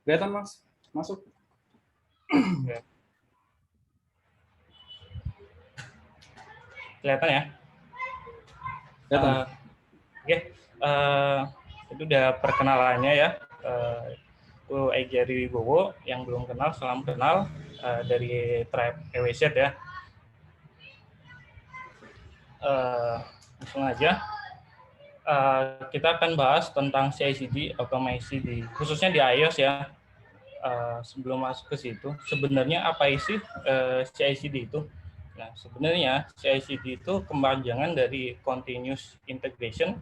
Kelihatan Mas? Masuk. Oke. Kelihatan ya? Kelihatan. Oke, itu udah perkenalannya ya. Aku Egy Wibowo, yang belum kenal, salam kenal dari Tribe EWZ ya. Langsung aja. Kita akan bahas tentang CI/CD automasi khususnya di iOS ya. Sebelum masuk ke situ, sebenarnya apa sih CI/CD itu? Nah, sebenarnya CI/CD itu kepanjangan dari Continuous Integration,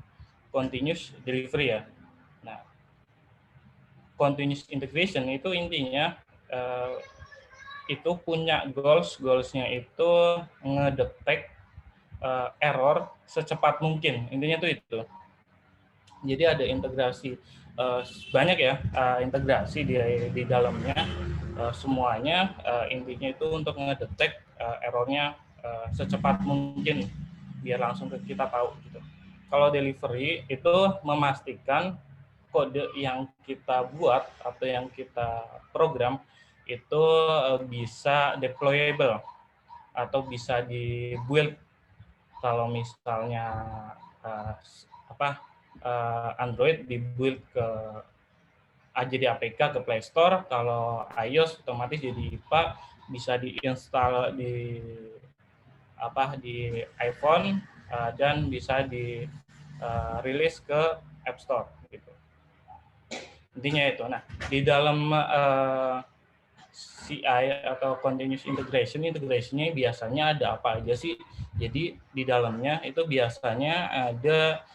Continuous Delivery ya. Nah, Continuous Integration itu intinya itu punya goalsnya itu ngedetect error secepat mungkin. Intinya tuh itu. Jadi ada integrasi banyak ya integrasi di dalamnya, semuanya intinya itu untuk ngedetect errornya secepat mungkin biar langsung kita tahu gitu. Kalau delivery itu memastikan kode yang kita buat atau yang kita program itu bisa deployable atau bisa di-build. Kalau misalnya Android di-build ke jadi APK ke Play Store, kalau iOS otomatis jadi IPA bisa diinstal di iPhone dan bisa di rilis ke App Store gitu. Intinya itu. Nah, di dalam CI atau continuous integrationnya biasanya ada apa aja sih? Jadi di dalamnya itu biasanya ada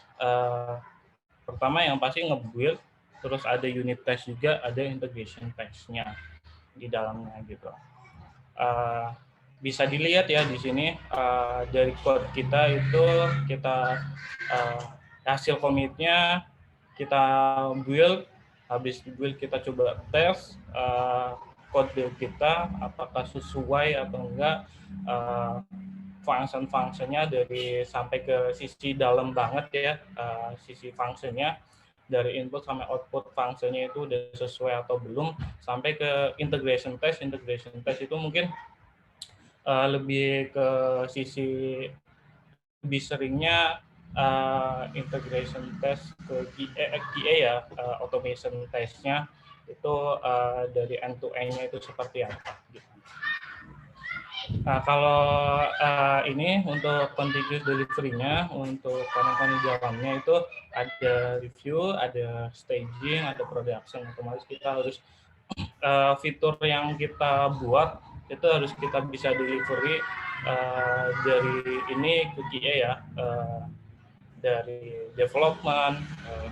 pertama yang pasti nge-build, terus ada unit test juga, ada integration test-nya di dalamnya gitu. Bisa dilihat ya di sini dari code kita itu kita hasil commit-nya kita build, habis build kita coba tes kode kita apakah sesuai atau enggak, function-functionnya dari sampai ke sisi dalam banget ya, sisi functionnya dari input sampai output functionnya itu udah sesuai atau belum, sampai ke integration test itu mungkin lebih ke sisi lebih seringnya integration test ke QA ya, automation testnya itu dari end to end-nya itu seperti apa gitu. Nah, kalau ini untuk continuous delivery-nya, untuk komponen di dalamnya itu ada review, ada staging, ada production. Otomatis kita harus fitur yang kita buat itu harus kita bisa delivery dari ini ke QA ya, dari development,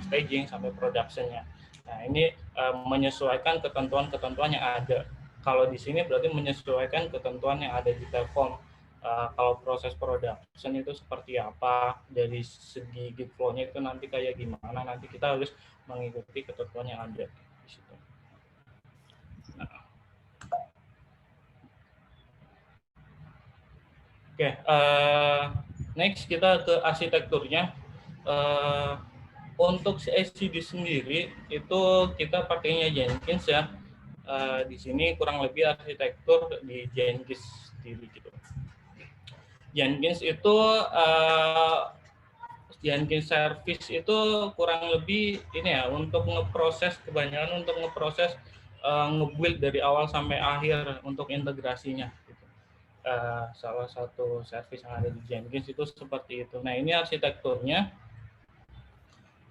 staging sampai production-nya. Nah, ini menyesuaikan ketentuan-ketentuan yang ada. Kalau di sini berarti menyesuaikan ketentuan yang ada di Telkom. Kalau proses production itu seperti apa, dari segi git flow-nya itu nanti kayak gimana, nanti kita harus mengikuti ketentuan yang ada di situ. Nah. Oke, next kita ke arsitekturnya. Untuk CI/CD sendiri itu kita pakainya Jenkins ya. Di sini kurang lebih arsitektur di Jenkins sendiri gitu. Jenkins itu Jenkins service itu kurang lebih ini ya, untuk ngeproses kebanyakan untuk ngeproses ngebuild dari awal sampai akhir untuk integrasinya gitu. Salah satu service yang ada di Jenkins itu seperti itu. Nah, ini arsitekturnya.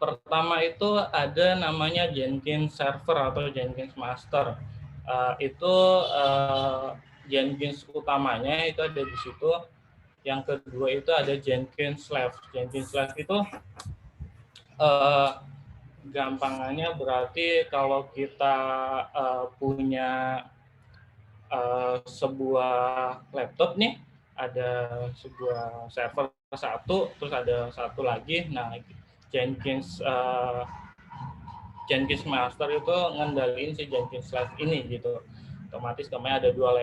Pertama itu ada namanya Jenkins Server atau Jenkins Master. Itu Jenkins utamanya itu ada di situ. Yang kedua itu ada Jenkins Lab. Jenkins Lab itu gampangannya berarti kalau kita punya sebuah laptop nih, ada sebuah server satu, terus ada satu lagi. Nah, Jenkins Master itu ngendaliin si Jenkins Lab ini gitu. Otomatis kemarin ada dua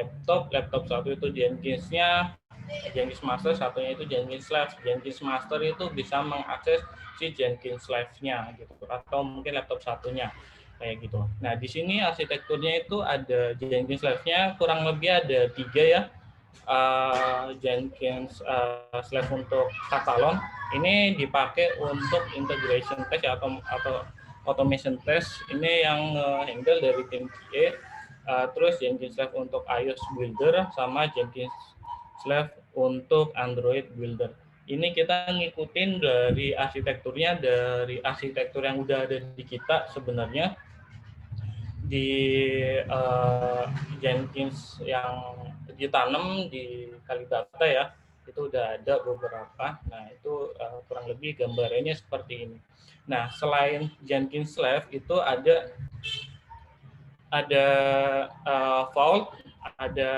laptop satu itu Jenkins-nya, Jenkins Master, satunya itu Jenkins Lab. Jenkins Master itu bisa mengakses si Jenkins Lab-nya gitu, atau mungkin laptop satunya. kayak gitu. Nah, di sini arsitekturnya itu ada Jenkins Slave-nya kurang lebih ada 3 ya. Jenkins Slave untuk Catalan ini dipakai untuk integration test ya, atau automation test ini yang handle dari tim QA. Terus Jenkins Slave untuk iOS Builder sama Jenkins Slave untuk Android Builder. Ini kita ngikutin dari arsitekturnya dari arsitektur yang udah ada di kita sebenarnya di Jenkins yang ditanam di Kalibata ya, itu udah ada beberapa. Nah, itu kurang lebih gambarannya seperti ini. Nah, selain Jenkins Slave itu ada Vault, ada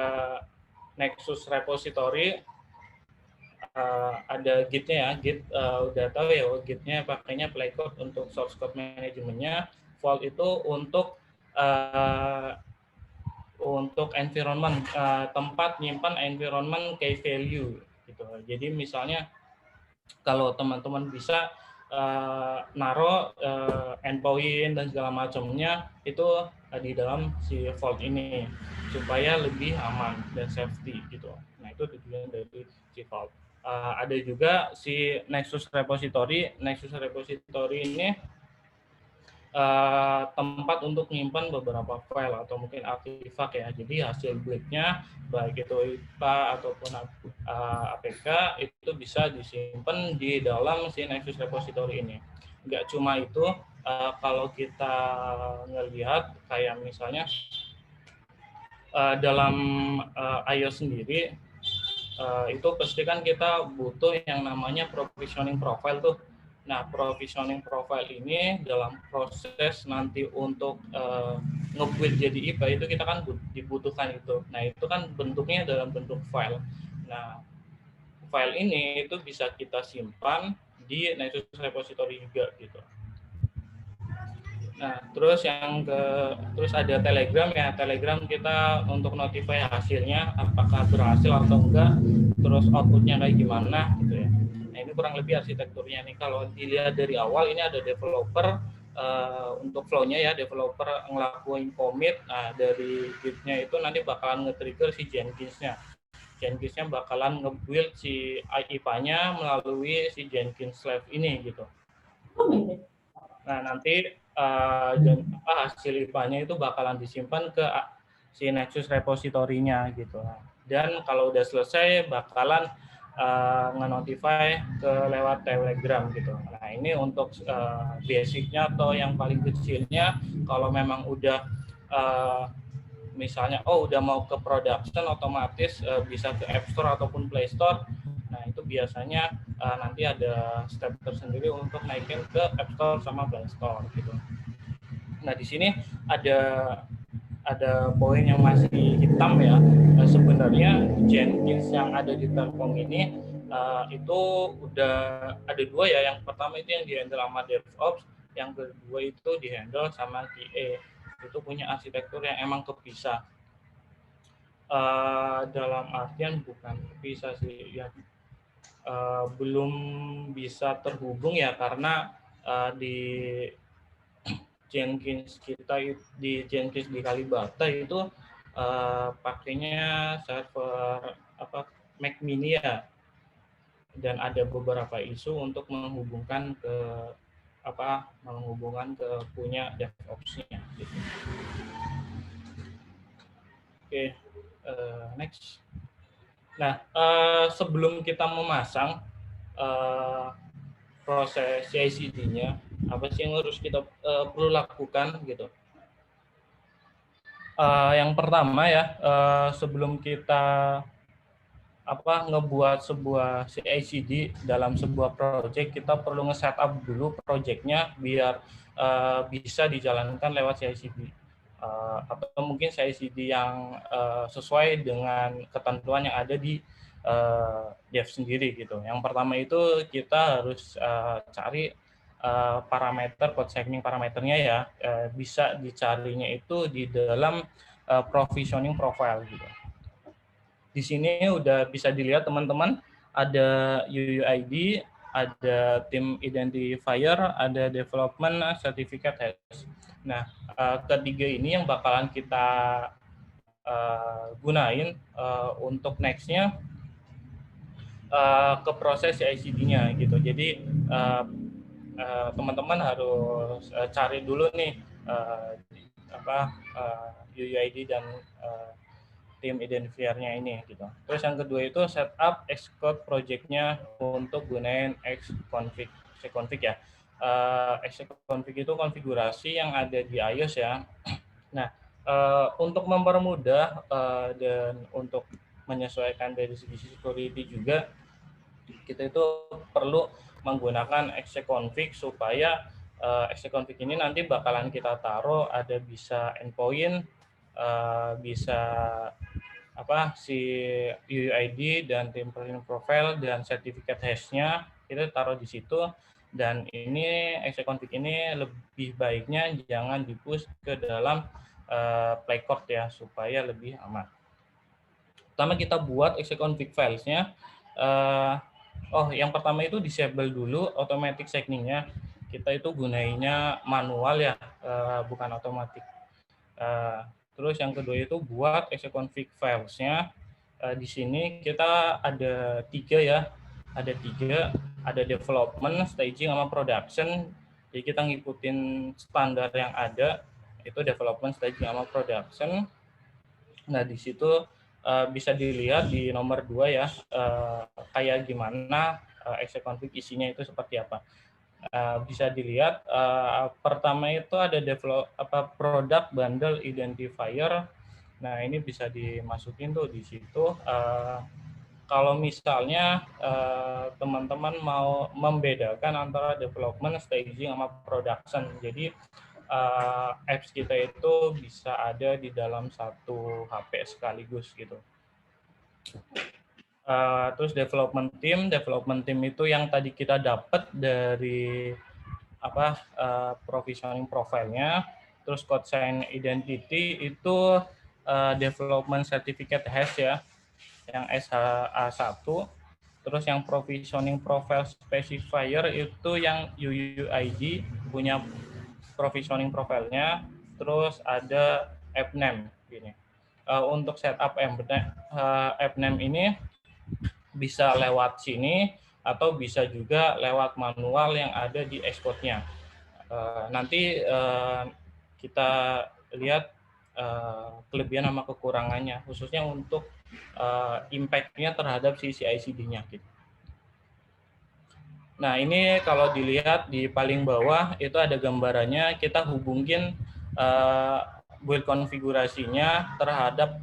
Nexus Repository, ada Git-nya ya. Git udah tahu ya, Git-nya pakainya Playcode untuk source code manajemennya. Vault itu untuk environment, tempat nyimpan environment key value gitu. Jadi misalnya kalau teman-teman bisa naruh endpoint dan segala macamnya itu di dalam si Vault ini supaya lebih aman dan safety gitu. Nah, itu tujuan dari si Vault. Ada juga si Nexus Repository. Nexus Repository ini tempat untuk menyimpan beberapa file atau mungkin artefak ya. Jadi hasil build-nya baik itu IPA ataupun APK itu bisa disimpan di dalam si Nexus Repository ini. Nggak cuma itu, kalau kita ngelihat kayak misalnya dalam iOS sendiri itu pasti kan kita butuh yang namanya provisioning profile tuh. Nah, provisioning profile ini dalam proses nanti untuk nge-build jadi IPA itu kita kan dibutuhkan itu. Nah, itu kan bentuknya dalam bentuk file. Nah, file ini itu bisa kita simpan di Nexus Repository juga gitu. Nah, terus terus ada Telegram ya. Telegram kita untuk notify hasilnya apakah berhasil atau enggak, terus outputnya kayak gimana gitu ya. Nah, ini kurang lebih arsitekturnya nih. Kalau dilihat dari awal ini ada developer untuk flow-nya ya, developer ngelakuin commit. Nah, dari Git-nya itu nanti bakalan nge-trigger si Jenkins-nya. Jenkins-nya bakalan nge-build si IPA-nya melalui si Jenkins Slave ini gitu. Nah, nanti hasil IPA-nya itu bakalan disimpan ke si Nexus Repository-nya gitu. Dan kalau udah selesai bakalan nge-notify ke lewat Telegram gitu. Nah, ini untuk basic-nya atau yang paling kecilnya. Kalau memang udah misalnya udah mau ke production, otomatis bisa ke App Store ataupun Play Store. Nah, itu biasanya nanti ada step tersendiri untuk naikin ke App Store sama Play Store gitu. Nah, di sini ada poin yang masih hitam ya. Sebenarnya Jenkins yang ada di Telkom ini itu udah ada 2 ya. Yang pertama itu yang di-handle sama DevOps, yang kedua itu di-handle sama QA. Itu punya arsitektur yang emang kepisah. Dalam artian bukan kepisah sih ya, belum bisa terhubung ya karena di Jenkins kita di Jenkins di Kalibata itu pakainya server Mac Mini ya, dan ada beberapa isu untuk menghubungkan ke punya DevOps-nya gitu. Oke, next. Nah, sebelum kita memasang proses CI/CD-nya, apa sih yang harus kita perlu lakukan gitu? Yang pertama ya, sebelum kita ngebuat sebuah CI/CD dalam sebuah project, kita perlu nge-setup dulu project-nya biar bisa dijalankan lewat CI/CD. Atau mungkin CI/CD yang sesuai dengan ketentuan yang ada di Dev sendiri gitu. Yang pertama itu kita harus cari parameter code segment parameternya ya, bisa dicarinya itu di dalam provisioning profile gitu. Di sini udah bisa dilihat teman-teman ada UUID, ada tim identifier, ada development certificate hash. Nah, ketiga ini yang bakalan kita gunain untuk next-nya ke proses CI/CD-nya gitu. Jadi teman-teman harus cari dulu nih UUID dan tim identifiernya ini gitu. Terus yang kedua itu setup Xcode project-nya untuk gunain Xconfig. Xconfig ya. Xconfig itu konfigurasi yang ada di iOS ya. Nah, untuk mempermudah dan untuk menyesuaikan dari segi security juga, kita itu perlu menggunakan xconfig supaya xconfig ini nanti bakalan kita taruh ada bisa endpoint, bisa si UUID dan tim profile dan sertifikat hash-nya kita taruh di situ. Dan ini xconfig ini lebih baiknya jangan di-push ke dalam playcord ya, supaya lebih aman. Pertama kita buat xconfig files-nya. Yang pertama itu disable dulu automatic checking-nya. Kita itu gunainnya manual ya, bukan otomatis. Terus yang kedua itu buat xconfig files-nya. Di sini kita ada 3 ya. Ada 3, ada development, staging, sama production. Jadi kita ngikutin standar yang ada, itu development, staging, sama production. Nah, di situ bisa dilihat di nomor 2 ya, kayak gimana xconfig isinya itu seperti apa. Bisa dilihat pertama itu ada product bundle identifier. Nah, ini bisa dimasukin tuh di situ. Kalau misalnya teman-teman mau membedakan antara development, staging, sama production. Jadi apps kita itu bisa ada di dalam satu HP sekaligus gitu. Terus development team itu yang tadi kita dapat dari provisioning profile-nya. Terus code sign identity itu development certificate hash ya, yang SHA-1. Terus yang provisioning profile specifier itu yang UUID punya provisioning profile-nya. Terus ada app name gini. Untuk setup app name ini bisa lewat sini atau bisa juga lewat manual yang ada di Xcode-nya. Nanti kita lihat kelebihan sama kekurangannya, khususnya untuk impact-nya terhadap si CI/CD-nya. Gitu. Nah, ini kalau dilihat di paling bawah itu ada gambarannya, kita hubungin build konfigurasinya terhadap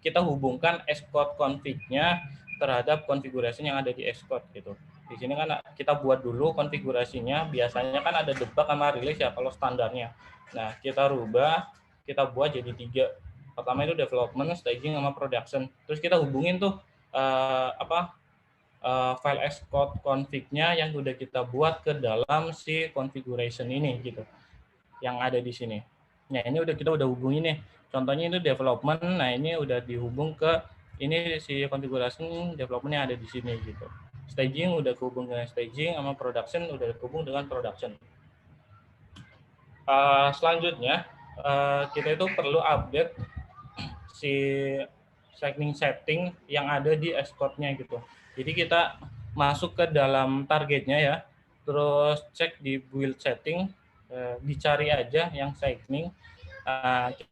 kita hubungkan Xcode config-nya terhadap konfigurasi yang ada di Xcode gitu. Di sini kan kita buat dulu konfigurasinya, biasanya kan ada debug sama release ya kalau standarnya. Nah, kita rubah, kita buat jadi 3. Pertama itu development, staging, sama production. Terus kita hubungin tuh file Xcode config-nya yang udah kita buat ke dalam si configuration ini gitu, yang ada di sini. Nah, ini kita udah hubungin nih. Contohnya itu development, nah ini udah dihubung ke ini si configuration development yang ada di sini gitu. Staging udah kehubung dengan staging, sama production udah kehubung dengan production. Selanjutnya kita itu perlu update si setting yang ada di Xcode-nya gitu. Jadi kita masuk ke dalam targetnya ya, terus cek di build setting, dicari aja yang setting.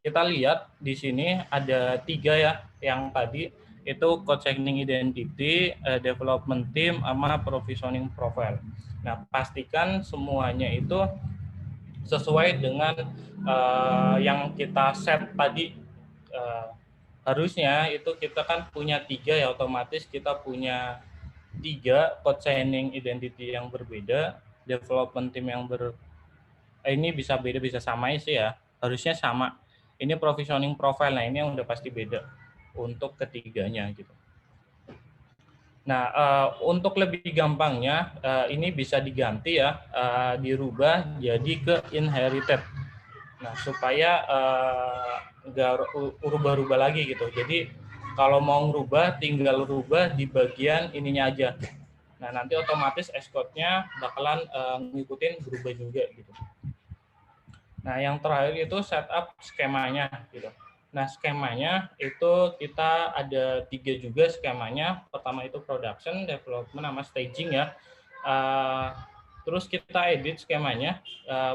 Kita lihat di sini ada 3 ya, yang tadi itu code setting identity, development team, sama provisioning profile. Nah, pastikan semuanya itu sesuai dengan yang kita set tadi. Harusnya itu kita kan punya 3 ya, otomatis kita punya 3 code signing identity yang berbeda, development team yang ini bisa beda bisa sama sih ya, harusnya sama. Ini provisioning profile, nah ini yang udah pasti beda untuk ketiganya gitu. Nah, untuk lebih gampangnya ini bisa diganti ya, dirubah jadi ke inherited. Nah, supaya nggak rubah-rubah lagi gitu. Jadi kalau mau ngerubah tinggal rubah di bagian ininya aja, Nah, nanti otomatis Xcode-nya bakalan ngikutin berubah juga gitu. Nah, yang terakhir itu setup skemanya gitu. Nah, skemanya itu kita ada 3 juga skemanya. Pertama itu production, development, sama staging ya. Terus kita edit skemanya.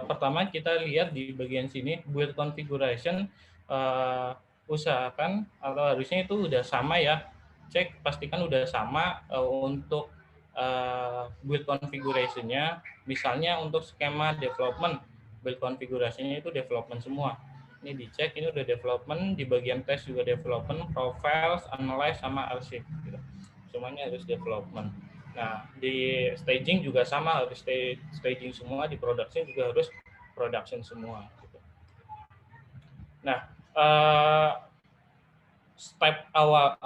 Pertama kita lihat di bagian sini build configuration, usahakan atau harusnya itu udah sama ya. Cek pastikan udah sama untuk build configuration-nya. Misalnya untuk skema development, build konfigurasinya itu development semua. Ini dicek, ini udah development, di bagian test juga development, profiles, analyze, sama arsip. Gitu. Semuanya harus development. Nah, di staging juga sama, harus staging semua, di production juga harus production semua. Gitu. Nah, step awal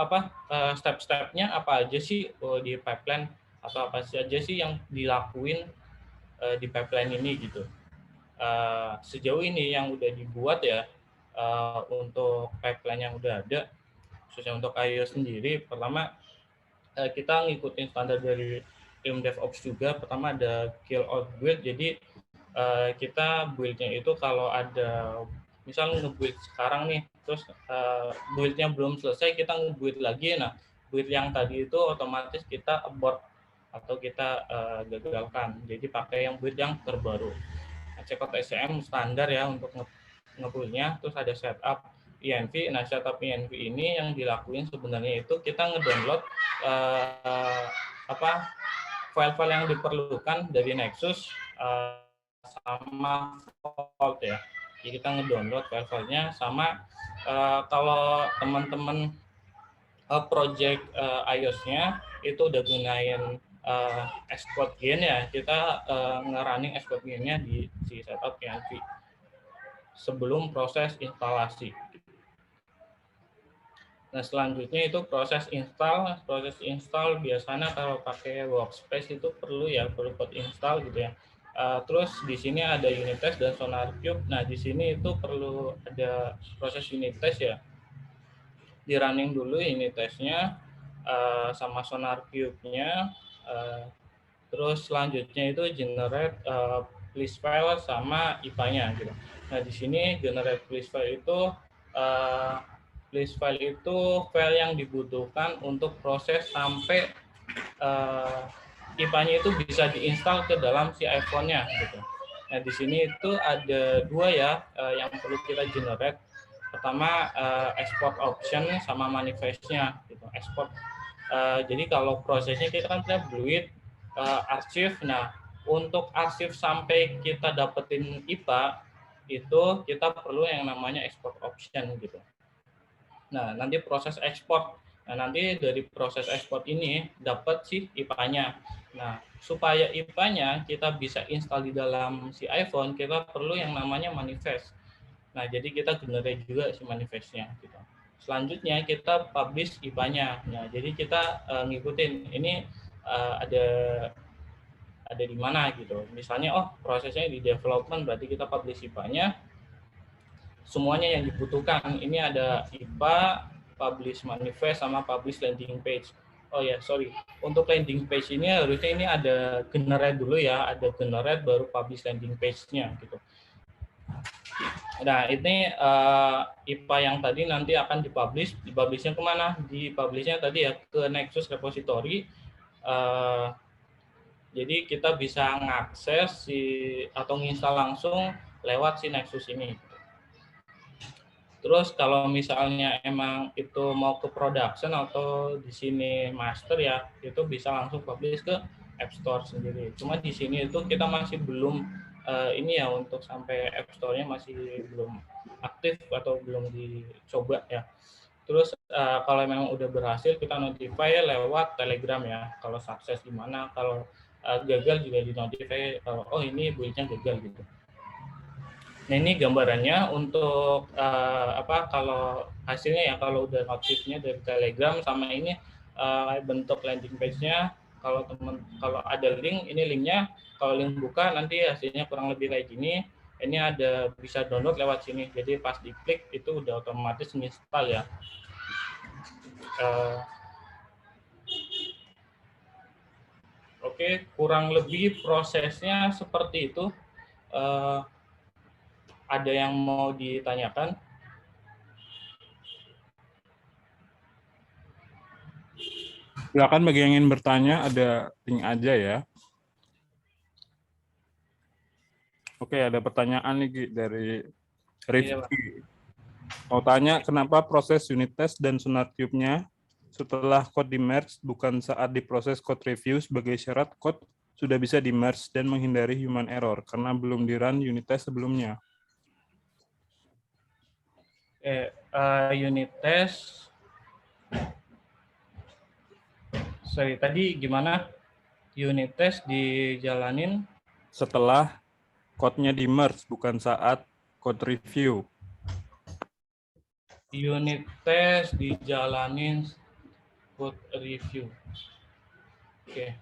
step-stepnya apa aja sih di pipeline, atau apa saja sih yang dilakuin di pipeline ini gitu. Sejauh ini yang udah dibuat ya untuk pipeline yang udah ada, khususnya untuk iOS sendiri, pertama kita ngikutin standar dari tim DevOps juga. Pertama ada kill out build, jadi kita buildnya itu kalau ada misal nge-build sekarang nih, terus buildnya belum selesai, kita nge-build lagi. Nah, build yang tadi itu otomatis kita abort atau kita gagalkan, jadi pakai yang build yang terbaru. Cekot SCM standar ya untuk nge-pull-nya. Terus ada setup env. Nah, setup env ini yang dilakuin sebenarnya itu kita ngedownload file-file yang diperlukan dari Nexus sama Vault ya. Jadi kita ngedownload file-filenya, sama kalau teman-teman project iOS-nya itu udah gunain Xcode Gen ya, kita nge-running Xcode Gen-nya di si setup env sebelum proses instalasi. Nah, selanjutnya itu proses install. Proses install biasanya kalau pakai workspace itu perlu code install gitu ya. Terus di sini ada unit test dan SonarQube. Nah, di sini itu perlu ada proses unit test ya. Di running dulu unit testnya sama SonarQube-nya. Terus selanjutnya itu generate list file sama IPA-nya gitu. Nah, di sini generate list file itu list file itu file yang dibutuhkan untuk proses sampai IPA-nya itu bisa diinstal ke dalam si iPhone-nya gitu. Nah, di sini itu ada 2 ya yang perlu kita generate. Pertama export option sama manifest-nya gitu. Export jadi kalau prosesnya kita kan punya Bluid, arsip. Nah, untuk arsip sampai kita dapetin IPA itu kita perlu yang namanya export option gitu. Nah, nanti proses ekspor. Nah, nanti dari proses ekspor ini dapat si IPA-nya. Nah, supaya IPA-nya kita bisa install di dalam si iPhone, kita perlu yang namanya manifest. Nah, jadi kita generate juga si manifest-nya gitu. Selanjutnya kita publish IPA-nya. Nah, jadi kita ngikutin ini ada di mana gitu. Misalnya prosesnya di development, berarti kita publish IPA-nya. Semuanya yang dibutuhkan ini ada IPA, publish manifest, sama publish landing page. Oh ya, sorry. Untuk landing page ini harusnya ini ada generate dulu ya, ada generate baru publish landing page-nya gitu. Nah, ini IPA yang tadi nanti akan dipublishnya kemana? Dipublishnya tadi ya ke Nexus repository. Jadi kita bisa ngakses atau nginstal langsung lewat si Nexus ini. Terus kalau misalnya emang itu mau ke production atau di sini master ya, itu bisa langsung publish ke App Store sendiri. Cuma di sini itu kita masih belum ini ya, untuk sampai App Store-nya masih belum aktif atau belum dicoba ya. Terus kalau memang udah berhasil, kita notify lewat Telegram ya. Kalau sukses gimana, kalau gagal juga di notify oh ini build-nya gagal gitu. Nah, ini gambarannya untuk kalau hasilnya ya, kalau udah notifnya dari Telegram sama ini bentuk landing page-nya. Kalau ada link, ini linknya. Kalau link buka nanti hasilnya kurang lebih kayak gini. Ini ada bisa download lewat sini. Jadi pas diklik itu udah otomatis install ya. Oke, kurang lebih prosesnya seperti itu. Ada yang mau ditanyakan? Silakan bagi yang ingin bertanya, ada link aja ya. Oke, ada pertanyaan nih Gi, dari Iya, Pak. Rifki. Mau tanya kenapa proses unit test dan sonar cube-nya setelah code di-merge bukan saat diproses code review sebagai syarat code sudah bisa di-merge dan menghindari human error karena belum di-run unit test sebelumnya. Unit test. Sorry, tadi gimana? Unit test dijalanin Setelah code-nya di-merge bukan saat code review. unit test dijalanin code review. Oke.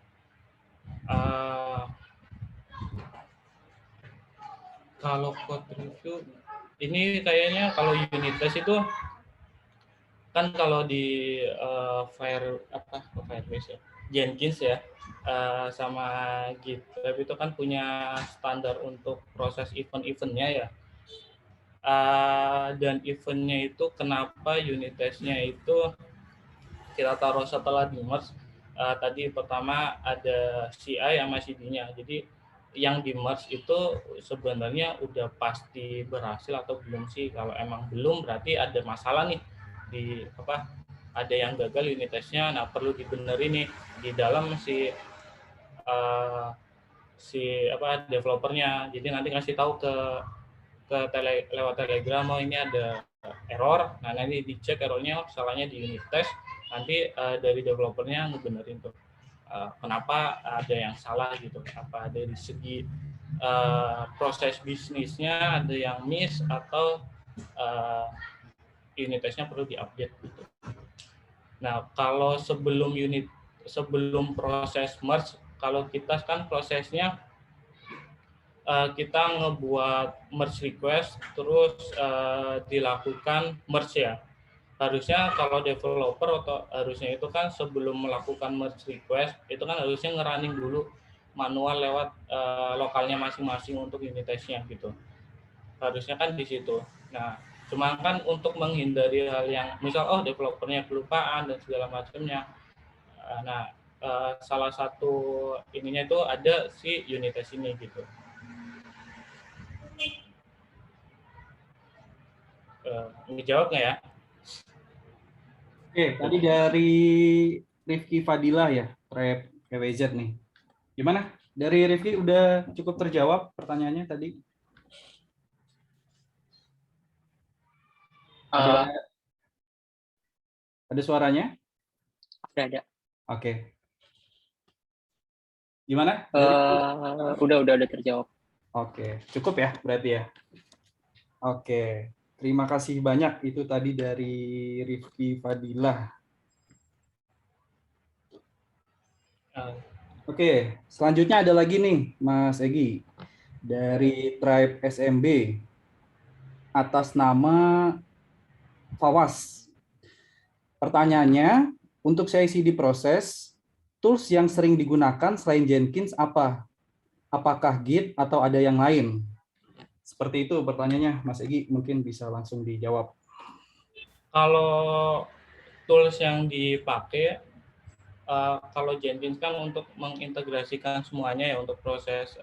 Kalau code review ini kayaknya kalau unit test itu kan kalau di Firebase ya, Jenkins ya, sama GitLab itu kan punya standar untuk proses event-eventnya ya. Dan eventnya itu kenapa unit testnya itu kita taruh setelah di merge. Tadi pertama ada CI sama CD-nya. Jadi yang di merge itu sebenarnya udah pasti berhasil atau belum sih? Kalau emang belum berarti ada masalah nih di ada yang gagal unit testnya. Nah, perlu dibenerin nih di dalam developernya. Jadi nanti ngasih tahu lewat Telegram, oh ini ada error. Nah, nanti dicek errornya, salahnya di unit test. Nanti dari developernya ngebenerin tuh kenapa ada yang salah gitu. Apa dari segi proses bisnisnya ada yang miss atau unit testnya perlu diupdate gitu. Nah, kalau sebelum proses merge, kalau kita kan prosesnya kita ngebuat merge request terus dilakukan merge ya. Harusnya kalau developer atau harusnya itu kan sebelum melakukan merge request itu kan harusnya ngerunning dulu manual lewat lokalnya masing-masing untuk unit testnya gitu. Harusnya kan di situ. Nah, cuma kan untuk menghindari hal yang misal developernya kelupaan dan segala macamnya. Nah, salah satu ininya itu ada si unit test ini gitu. Menjawab nggak ya? Oke, tadi dari Rifki Fadilah ya, Rep PWZ nih. Gimana? Dari Rifki udah cukup terjawab pertanyaannya tadi? Ada suaranya? Ada. Oke. Gimana? Udah terjawab. Oke, cukup ya berarti ya. Oke, terima kasih banyak itu tadi dari Rifki Fadilah. Oke, selanjutnya ada lagi nih Mas Egi dari Tribe SMB atas nama Fawas. Pertanyaannya, untuk CI/CD proses, tools yang sering digunakan selain Jenkins apa? Apakah Git atau ada yang lain? Seperti itu pertanyaannya, Mas Egi. Mungkin bisa langsung dijawab. Kalau tools yang dipakai, kalau Jenkins kan untuk mengintegrasikan semuanya ya untuk proses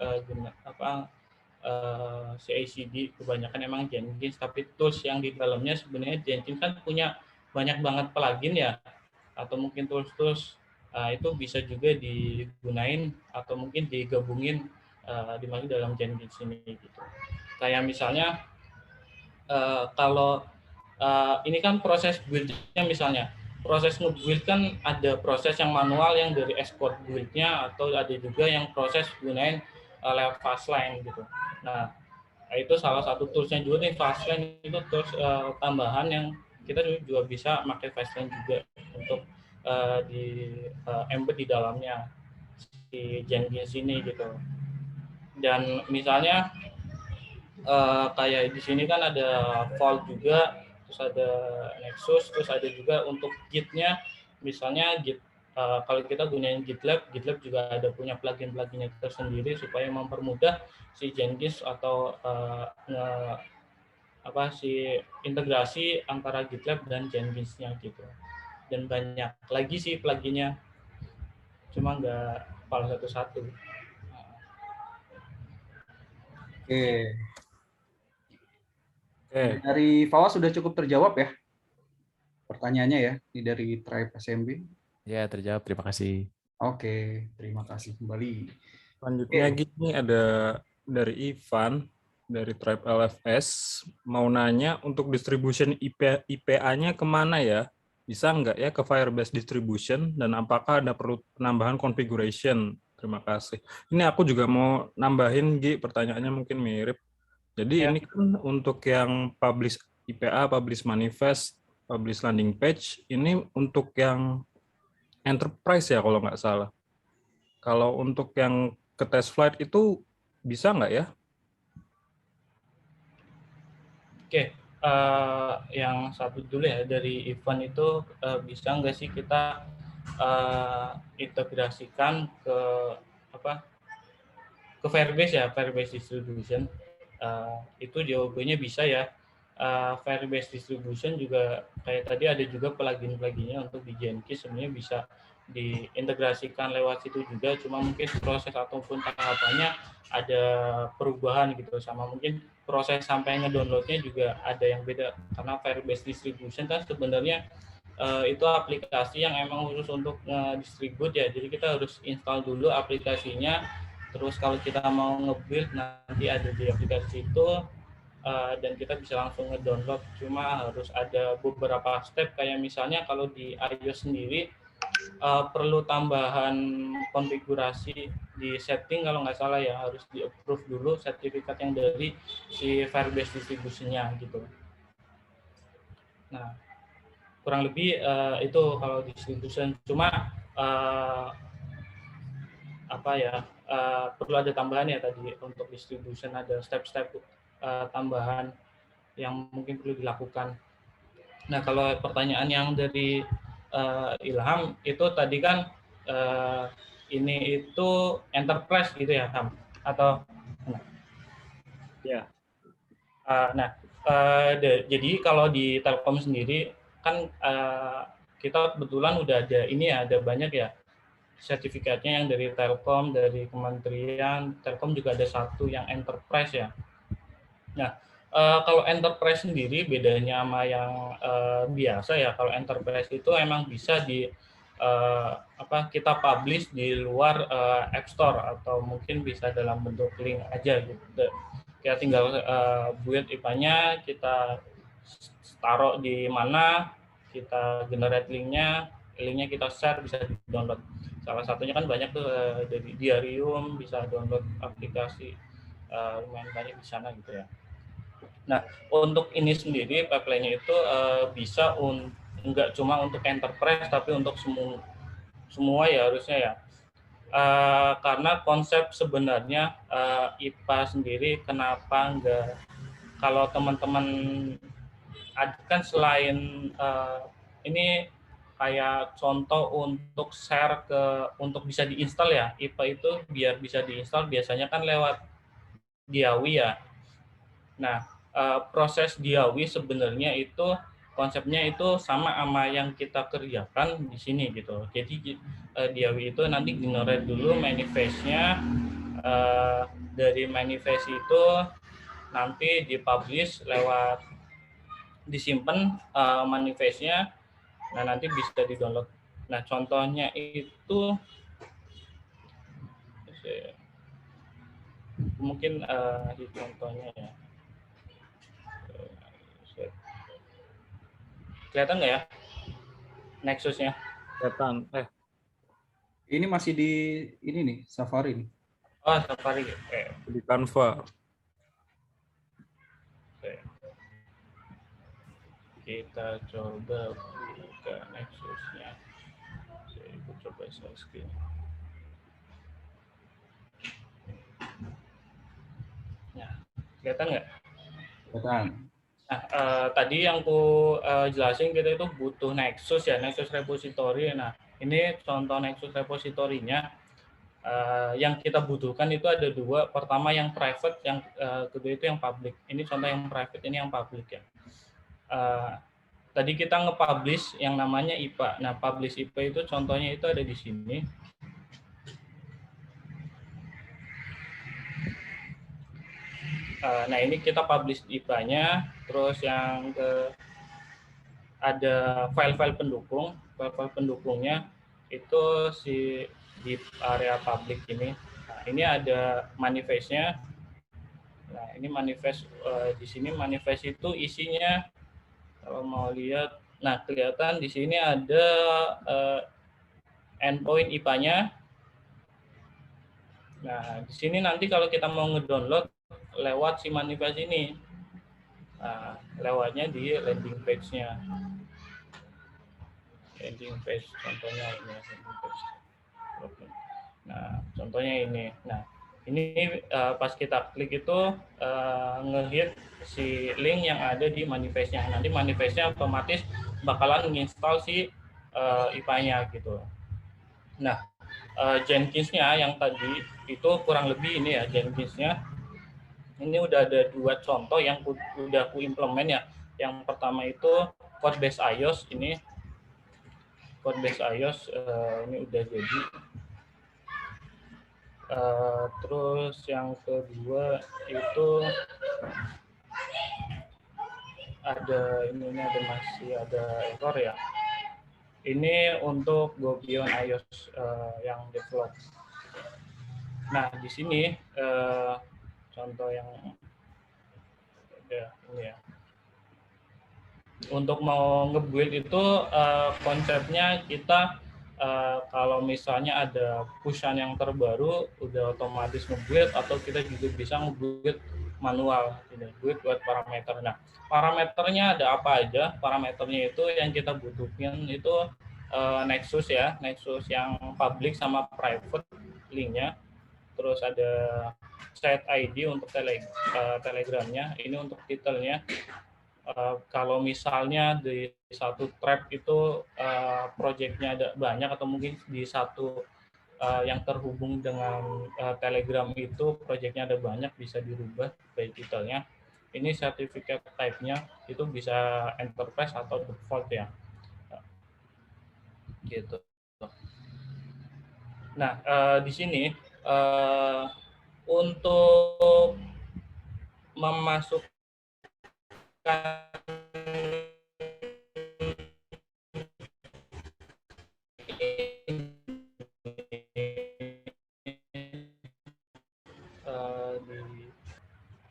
CI/CD kebanyakan emang Jenkins, tapi tools yang di dalamnya sebenarnya Jenkins kan punya banyak banget plugin ya, atau mungkin tools-tools itu bisa juga digunain atau mungkin digabungin dimasuk dalam Jenkins ini gitu. Kayak misalnya kalau ini kan proses build-nya misalnya. Proses nge-build kan ada proses yang manual yang dari export build-nya atau ada juga yang proses gunain lewat Fastlane gitu. Nah, itu salah satu toolsnya juga nih Fastlane itu tools tambahan yang kita juga bisa pakai Fastlane juga untuk di embed di dalamnya di Jenkins ini gitu. Dan misalnya kayak di sini kan ada Vault juga, terus ada Nexus, terus ada juga untuk Git-nya, misalnya Git kalau kita gunain GitLab juga ada punya plugin-pluginnya tersendiri supaya mempermudah si Jenkins atau si integrasi antara GitLab dan Jenkins-nya gitu. Dan banyak lagi sih pluginnya, cuma nggak hafal satu-satu. Oke. Dari Fawas sudah cukup terjawab ya pertanyaannya ya, ini dari Tribe SMB. Ya, terjawab. Terima kasih. Oke, terima kasih kembali. Selanjutnya gini ada dari Ivan dari Tribe LFS mau nanya untuk distribution IPA-nya kemana ya? Bisa nggak ya ke Firebase distribution dan apakah ada perlu penambahan configuration? Terima kasih. Ini aku juga mau nambahin Gi, pertanyaannya mungkin mirip. Jadi ini kan untuk yang publish IPA, publish manifest, publish landing page, ini untuk yang enterprise ya kalau nggak salah. Kalau untuk yang ke test flight itu bisa nggak ya? Oke, yang satu dulu ya dari event itu bisa nggak sih kita integrasikan ke ke Firebase ya, Firebase distribution. Itu jawabannya bisa ya. Firebase distribution juga kayak tadi ada juga plugin-pluginnya untuk di Jenkins, sebenarnya bisa diintegrasikan lewat situ juga, cuma mungkin proses ataupun tahapannya ada perubahan gitu, sama mungkin proses sampai ngedownloadnya juga ada yang beda karena Firebase distribution kan sebenarnya itu aplikasi yang emang khusus untuk nge-distribute ya, jadi kita harus install dulu aplikasinya, terus kalau kita mau nge-build nanti ada di aplikasi itu dan kita bisa langsung nge-download, cuma harus ada beberapa step kayak misalnya kalau di iOS sendiri perlu tambahan konfigurasi di setting kalau nggak salah ya, harus di approve dulu sertifikat yang dari si Firebase distribution-nya gitu. Nah, kurang lebih itu kalau distribution, cuma perlu ada tambahan ya tadi untuk distribution, ada step-step tambahan yang mungkin perlu dilakukan. Nah, kalau pertanyaan yang dari Ilham itu tadi kan ini itu enterprise gitu ya, Ham? Atau ya? Jadi kalau di Telkom sendiri kan kita kebetulan udah ada ini ya, ada banyak ya sertifikatnya yang dari Telkom, dari Kementerian Telkom juga ada satu yang enterprise ya. Nah, kalau enterprise sendiri bedanya sama yang biasa ya, kalau enterprise itu emang bisa kita publish di luar App Store atau mungkin bisa dalam bentuk link aja gitu. Kita tinggal build IPA-nya, kita taruh di mana, kita generate linknya kita share, bisa di-download. Salah satunya kan banyak tuh dari Diarium, bisa download aplikasi lumayan banyak di sana gitu ya. Nah, untuk ini sendiri pipeline-nya itu bisa enggak cuma untuk enterprise tapi untuk semua ya harusnya ya. Karena konsep sebenarnya IPA sendiri kenapa enggak, kalau teman-teman kan selain ini kayak contoh untuk share untuk bisa diinstal ya, IPA itu biar bisa diinstal biasanya kan lewat Diawi ya. Nah, proses Diawi sebenarnya itu konsepnya itu sama yang kita kerjakan di sini gitu. Jadi Diawi itu nanti generate dulu manifest-nya, dari manifest itu nanti dipublish lewat disimpan manifest-nya, nah nanti bisa di-download. Nah, contohnya itu mungkin di contohnya ya. Kelihatan nggak ya Nexus-nya? Kelihatan. Ini masih di ini nih, Safari nih. Oh, Safari. Di Canva. Kita coba buka Nexus-nya. Saya coba share screen. Nah, kelihatan nggak? Kelihatan. Nah, tadi yang aku jelasin kita itu butuh Nexus ya, Nexus repository. Nah, ini contoh Nexus repository-nya. Yang kita butuhkan itu ada dua. Pertama yang private, yang kedua itu yang public. Ini contoh yang private, ini yang public ya. Tadi kita nge-publish yang namanya IPA. Nah, publish IPA itu contohnya itu ada di sini. Nah, ini kita publish IPA-nya. Terus yang ada file-file pendukung. File-file pendukungnya itu di area public ini. Nah, ini ada manifest-nya. Nah, ini manifest di sini manifest itu isinya kalau mau lihat, nah kelihatan di sini ada endpoint IPA-nya. Nah, di sini nanti kalau kita mau ngedownload lewat si manifest ini. Nah, lewatnya di landing page-nya. Landing page contohnya ini landing page. Oke. Nah, contohnya ini. Nah, ini pas kita klik itu ngehit si link yang ada di manifest-nya. Nanti manifest-nya otomatis bakalan menginstal si IPA-nya gitu. Nah, Jenkins-nya yang tadi itu kurang lebih ini ya Jenkins-nya. Ini udah ada dua contoh yang udah aku implement ya. Yang pertama itu Codebase iOS ini. Codebase iOS ini udah jadi. Terus yang kedua itu masih ada error ya. Ini untuk Go Beyond iOS yang develop. Nah, di sini contoh yang ini ya. Untuk mau nge-build itu konsepnya kita kalau misalnya ada pushan yang terbaru udah otomatis nge-build, atau kita juga bisa nge-build manual, build buat parameter. Nah, parameternya ada apa aja? Parameternya itu yang kita butuhkan itu Nexus ya, Nexus yang public sama private linknya. Terus ada set ID untuk Telegramnya, ini untuk titelnya. Kalau misalnya di satu thread itu project-nya ada banyak, atau mungkin di satu yang terhubung dengan Telegram itu project-nya ada banyak, bisa dirubah by titelnya. Ini certificate type-nya itu bisa enterprise atau default ya. Gitu. Nah, di sini untuk memasukkan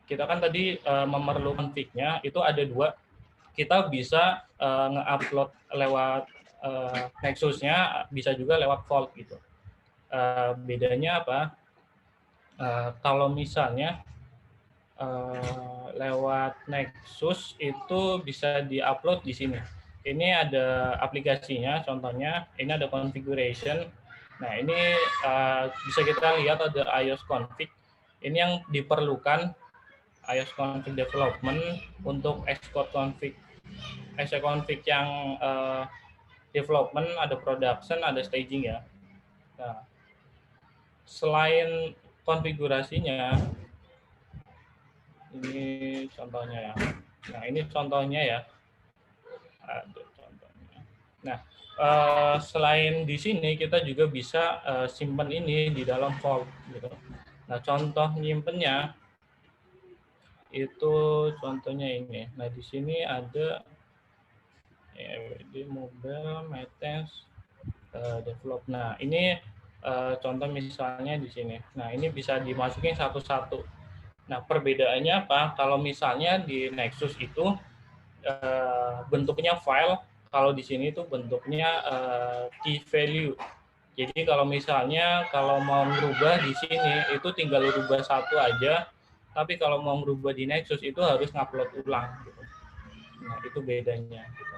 kita kan tadi memerlukan config-nya itu ada dua. Kita bisa nge-upload lewat Nexus-nya, bisa juga lewat Vault gitu. Bedanya apa? Kalau misalnya lewat Nexus itu bisa di-upload di sini. Ini ada aplikasinya, contohnya ini ada configuration. Nah, ini bisa kita lihat ada iOS config. Ini yang diperlukan iOS config development untuk Xcode config. Xcode config yang development, ada production, ada staging ya. Nah, selain konfigurasinya, ini contohnya ya. Nah, ini contohnya ya. Ada contohnya. Nah, selain di sini kita juga bisa simpan ini di dalam Vault gitu. Nah, contoh nyimpennya itu contohnya ini. Nah, di sini ada di mobile maintenance develop. Nah, ini contoh misalnya di sini. Nah, ini bisa dimasukin satu-satu. Nah, perbedaannya apa? Kalau misalnya di Nexus itu bentuknya file, kalau di sini itu bentuknya key value. Jadi kalau misalnya kalau mau merubah di sini itu tinggal rubah satu aja, tapi kalau mau merubah di Nexus itu harus ngupload ulang. Gitu. Nah, itu bedanya. Gitu.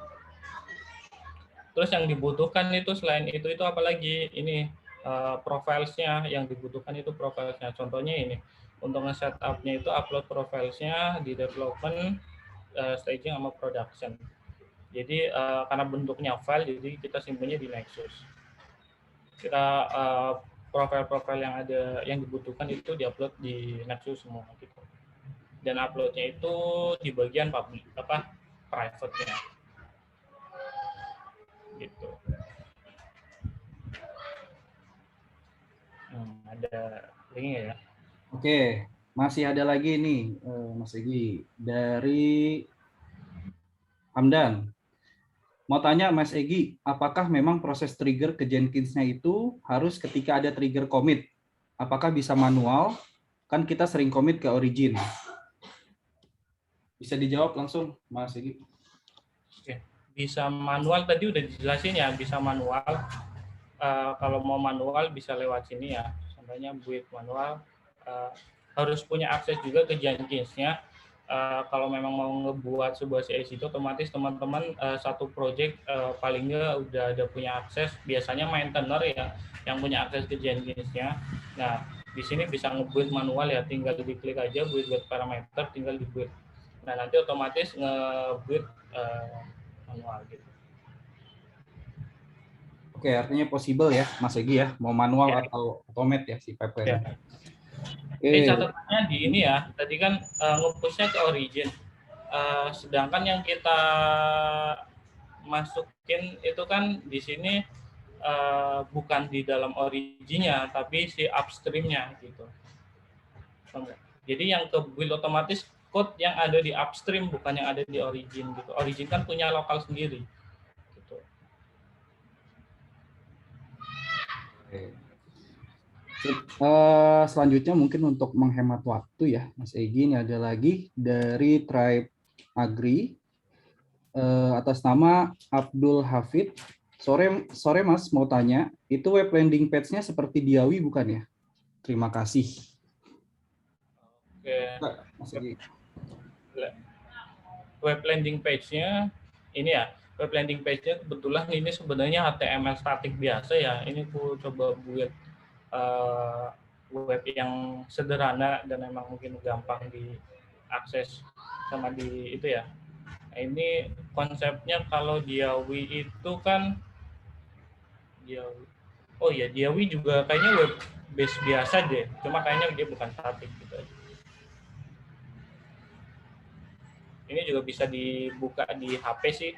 Terus yang dibutuhkan itu selain itu apa lagi? Ini profiles-nya yang dibutuhkan itu profiles-nya. Contohnya ini. Untuk nge-setup-nya itu upload profiles-nya di development, staging sama production. Jadi karena bentuknya file, jadi kita simpannya di Nexus. Kita profil-profil yang ada yang dibutuhkan itu diupload di Nexus semua gitu. Dan uploadnya itu di bagian public private-nya gitu. Ada linknya ya. Oke, masih ada lagi nih, Mas Egi dari Hamdan. Mau tanya Mas Egi, apakah memang proses trigger ke Jenkins-nya itu harus ketika ada trigger commit? Apakah bisa manual? Kan kita sering commit ke origin. Bisa dijawab langsung, Mas Egi. Oke. Bisa manual, tadi udah dijelasin ya, bisa manual. Kalau mau manual bisa lewat sini ya. Contohnya build manual, harus punya akses juga ke Jenkins-nya. Kalau memang mau ngebuat sebuah CI/CD, otomatis teman-teman satu project paling nggak udah ada punya akses. Biasanya maintainer ya yang punya akses ke Jenkins-nya. Nah, di sini bisa ngebuild manual ya, tinggal diklik aja build parameter, tinggal dibuild. Nah, nanti otomatis nge-build manual gitu. Oke, artinya possible ya, Mas Egi ya, mau manual Ya. atau automate ya si pipeline. Ya. Catatannya di ini ya, tadi kan nge-push-nya ke origin. Sedangkan yang kita masukin itu kan di sini bukan di dalam originnya, tapi si upstream-nya gitu. Jadi yang ke build otomatis code yang ada di upstream, bukan yang ada di origin gitu. Origin kan punya lokal sendiri. Gitu. Selanjutnya mungkin untuk menghemat waktu ya, Mas Egi, ini ada lagi dari Tribe Agri atas nama Abdul Hafid. Sore Mas, mau tanya, itu web landing page-nya seperti Diawi bukan ya? Terima kasih. Oke. Mas Egi. Web landing page-nya ini ya, web landing page-nya kebetulan ini sebenarnya HTML statik biasa ya. Ini aku coba buat web yang sederhana dan memang mungkin gampang diakses sama di itu ya. Nah, ini konsepnya kalau Diawi itu kan Diawi. Oh ya, Diawi juga kayaknya web base biasa deh. Cuma kayaknya dia bukan statik gitu. Ini juga bisa dibuka di HP sih.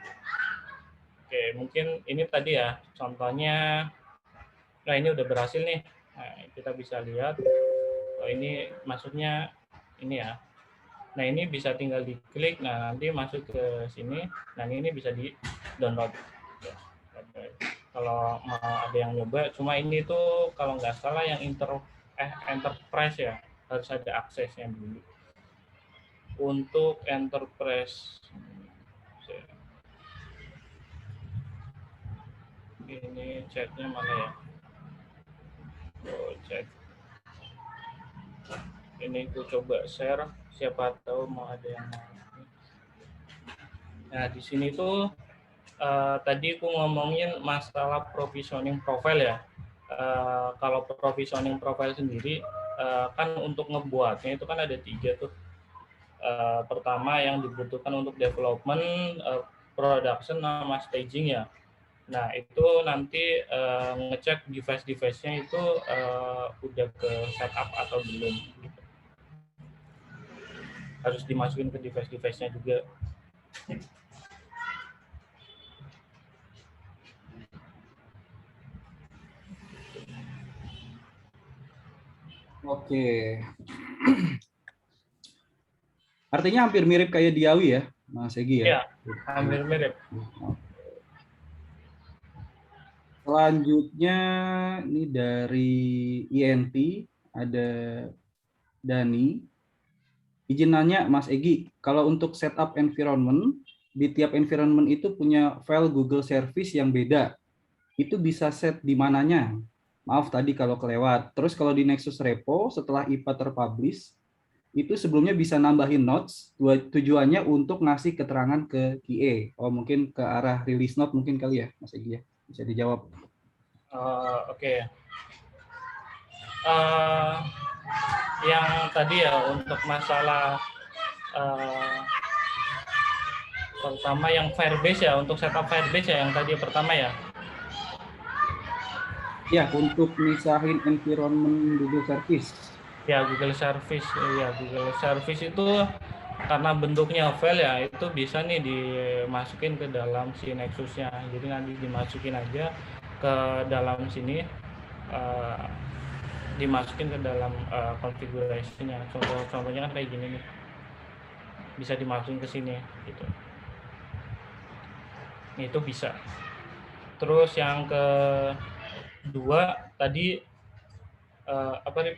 Oke, mungkin ini tadi ya contohnya. Nah, ini udah berhasil nih. Nah, kita bisa lihat. Oh, ini maksudnya ini ya. Nah, ini bisa tinggal diklik. Nah, nanti masuk ke sini. Nah, ini bisa di-download. Kalau mau ada yang nyoba, cuma ini tuh kalau nggak salah yang enterprise ya, harus ada aksesnya dulu. Untuk enterprise ini chatnya mana ya? Oh, chat. Ini aku coba share, siapa tahu mau ada yang mau. Nah, di sini tuh tadi aku ngomongin masalah provisioning profile ya. Kalau provisioning profile sendiri kan untuk ngebuatnya itu kan ada 3 tuh. Pertama yang dibutuhkan untuk development, production, sama staging ya. Nah, itu nanti ngecek device-nya itu udah ke setup atau belum. Gitu. Harus dimasukin ke device-nya juga. Oke. Artinya hampir mirip kayak Diawi ya, Mas Egi ya? Iya, hampir mirip. Selanjutnya ini dari INT ada Dani. Izin nanya Mas Egi, kalau untuk setup environment, di tiap environment itu punya file Google Service yang beda. Itu bisa set di mananya? Maaf tadi kalau kelewat. Terus kalau di Nexus Repo setelah IPA terpublish, itu sebelumnya bisa nambahin notes, tujuannya untuk ngasih keterangan ke QA. Oh, mungkin ke arah release note mungkin kali ya, Mas Egi ya. Bisa dijawab. Oke. Yang tadi ya untuk masalah pertama yang Firebase ya, untuk setup Firebase ya yang tadi pertama ya. Ya, untuk misahin environment Google Service. Ya, Google Service. Ya, Google Service itu karena bentuknya file ya, itu bisa nih dimasukin ke dalam si Nexus-nya. Jadi nanti dimasukin aja ke dalam sini, eh, dimasukin ke dalam configuration-nya. Contohnya kan kayak gini nih, bisa dimasukin ke sini gitu. Itu bisa. Terus yang kedua tadi apa nih?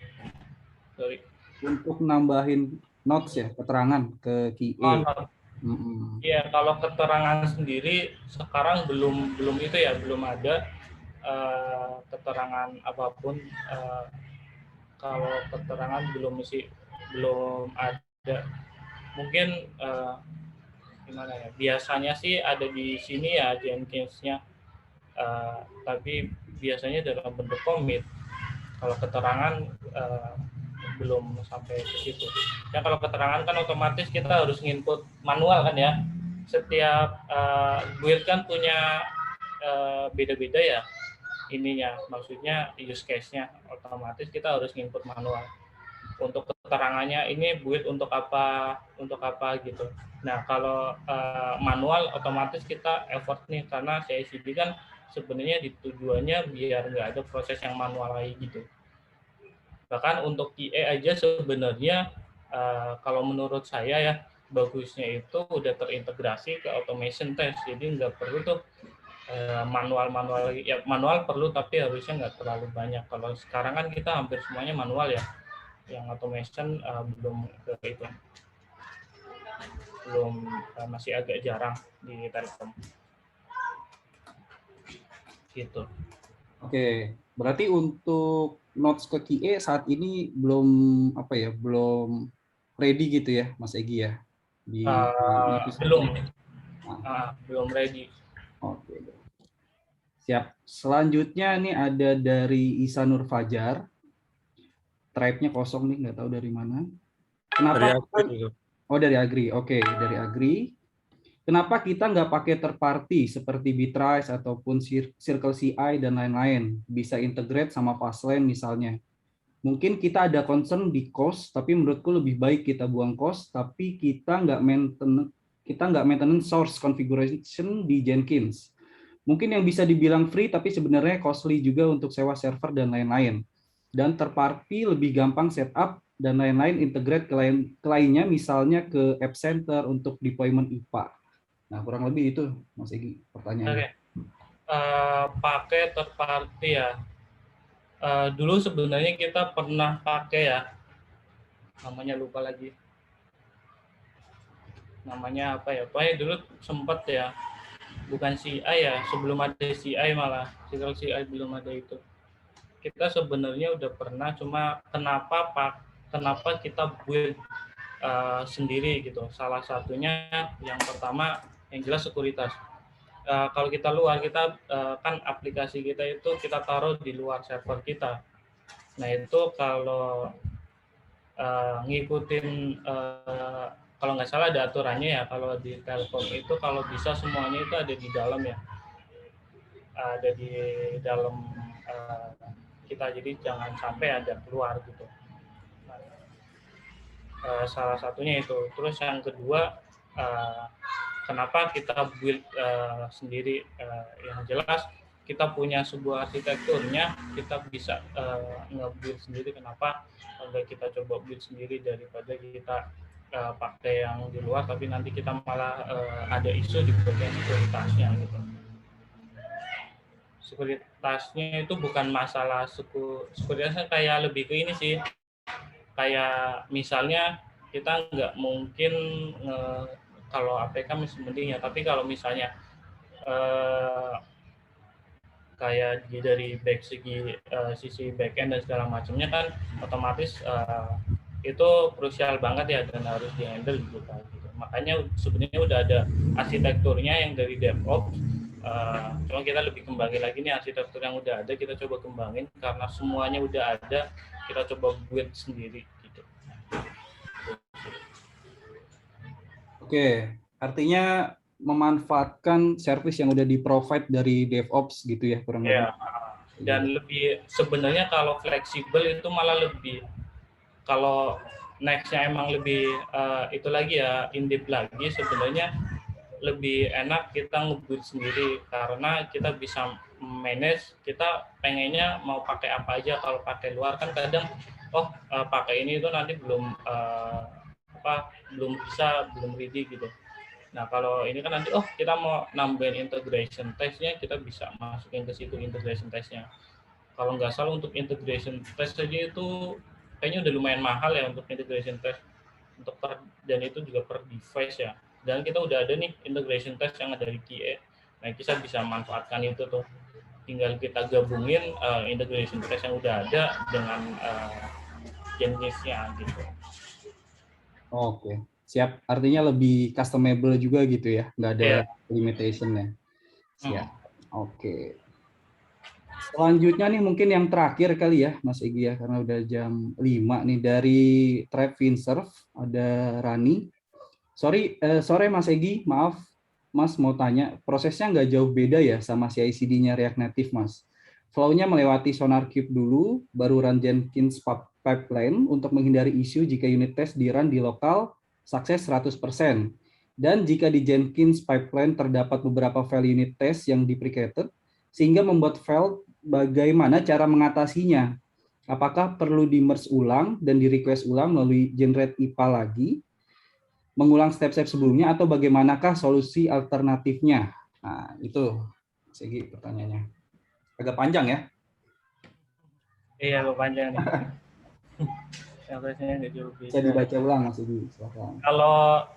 Sorry. Untuk nambahin notes ya, keterangan ke QA. Iya, kalau keterangan sendiri sekarang belum itu ya, belum ada keterangan apapun. Kalau keterangan belum ada. Mungkin gimana ya? Biasanya sih ada di sini ya Jenkins-nya, tapi biasanya dalam bentuk commit. Kalau keterangan belum sampai ke situ. Ya kalau keterangan kan otomatis kita harus nginput manual kan ya. Setiap build kan punya beda-beda ya ininya, maksudnya use case-nya, otomatis kita harus nginput manual. Untuk keterangannya ini build untuk apa gitu. Nah kalau manual otomatis kita effort nih, karena CI/CD kan sebenarnya tujuannya biar nggak ada proses yang manual lagi gitu. Bahkan untuk QA aja sebenarnya kalau menurut saya ya bagusnya itu udah terintegrasi ke automation test, jadi nggak perlu tuh manual ya, manual perlu tapi harusnya nggak terlalu banyak. Kalau sekarang kan kita hampir semuanya manual ya, yang automation belum ke itu, belum masih agak jarang di Telkom gitu. Oke, berarti untuk notes ke QA saat ini belum belum ready gitu ya, Mas Egi ya? Belum ready. Oke. Siap. Selanjutnya nih ada dari Isanur Fajar. Tribe-nya kosong nih, nggak tahu dari mana. Kenapa? Dari Agri. Oke, dari Agri. Kenapa kita nggak pakai third party seperti Bitrise ataupun Circle CI dan lain-lain? Bisa integrate sama Fastlane misalnya. Mungkin kita ada concern di cost, tapi menurutku lebih baik kita buang cost, tapi kita nggak maintenance source configuration di Jenkins. Mungkin yang bisa dibilang free, tapi sebenarnya costly juga untuk sewa server dan lain-lain. Dan third party lebih gampang setup dan lain-lain, integrate ke lainnya, misalnya ke App Center untuk deployment IPA. Nah, kurang lebih itu, Mas Egi, pertanyaannya. Oke. Pakai third party ya. Dulu sebenarnya kita pernah pakai ya, namanya lupa lagi. Namanya apa ya? Pokoknya dulu sempat ya, bukan CI ya, sebelum ada CI malah, Circle CI belum ada itu. Kita sebenarnya udah pernah, cuma kenapa kita build sendiri gitu. Salah satunya yang pertama yang jelas sekuritas. Kalau kita kan aplikasi kita itu kita taruh di luar server kita. Nah itu kalau ngikutin kalau nggak salah ada aturannya ya, kalau di Telkom itu kalau bisa semuanya itu ada di dalam ya, ada di dalam kita, jadi jangan sampai ada keluar gitu. Salah satunya itu. Terus yang kedua, kenapa kita build sendiri? Yang jelas kita punya sebuah arsitekturnya, kita bisa nge-build sendiri. Kenapa enggak kita coba build sendiri daripada kita pakai yang di luar, tapi nanti kita malah ada isu di bagian sekuritasnya gitu. Sekuritasnya itu bukan masalah sekuritasnya, kayak lebih ke ini sih. Kayak misalnya kita nggak mungkin kalau APK mending ya, tapi kalau misalnya kayak dari sisi backend dan segala macamnya kan otomatis itu krusial banget ya dan harus dihandle gitu kan. Makanya sebenarnya udah ada arsitekturnya yang dari DevOps. Cuma kita lebih kembangin lagi nih arsitektur yang udah ada, kita coba kembangin karena semuanya udah ada, kita coba build sendiri gitu. Oke, artinya memanfaatkan service yang udah di-provide dari DevOps gitu ya, kurang lebih. Dan lebih sebenarnya kalau fleksibel itu malah lebih, kalau next-nya emang lebih itu lagi ya, in-depth lagi, sebenarnya lebih enak kita ngebuild sendiri karena kita bisa manage, kita pengennya mau pakai apa aja. Kalau pakai luar kan kadang pakai ini itu nanti belum belum bisa, belum ready gitu. Nah, kalau ini kan nanti kita mau nambahin integration testnya, kita bisa masukin ke situ integration testnya. Kalau nggak salah untuk integration test saja itu kayaknya udah lumayan mahal ya untuk integration test, untuk dan itu juga per device ya. Dan kita udah ada nih integration test yang ada dari QA. Nah, kita bisa manfaatkan itu tuh. Tinggal kita gabungin integration test yang udah ada dengan Jenkins-nya gitu. Oke, siap. Artinya lebih customable juga gitu ya, nggak ada limitation-nya. Siap. Oke. Selanjutnya nih mungkin yang terakhir kali ya, Mas Egy ya, karena udah jam 5 nih dari Trap Finserve, ada Rani. Sore Mas Egy, maaf Mas mau tanya, prosesnya nggak jauh beda ya sama CI/CD-nya React Native Mas? Flow-nya melewati SonarQube dulu, baru run Jenkins pipeline untuk menghindari isu jika unit test di-run di lokal, sukses 100%. Dan jika di Jenkins pipeline terdapat beberapa file unit test yang deprecated, sehingga membuat fail, bagaimana cara mengatasinya? Apakah perlu di-merge ulang dan di-request ulang melalui generate IPA lagi, mengulang step-step sebelumnya, atau bagaimanakah solusi alternatifnya? Nah, itu Segi pertanyaannya. Agak panjang ya? Iya, agak panjang nih. Prosesnya nggak jauh beda. Bisa dibaca ulang Mas Segi, silakan. Kalau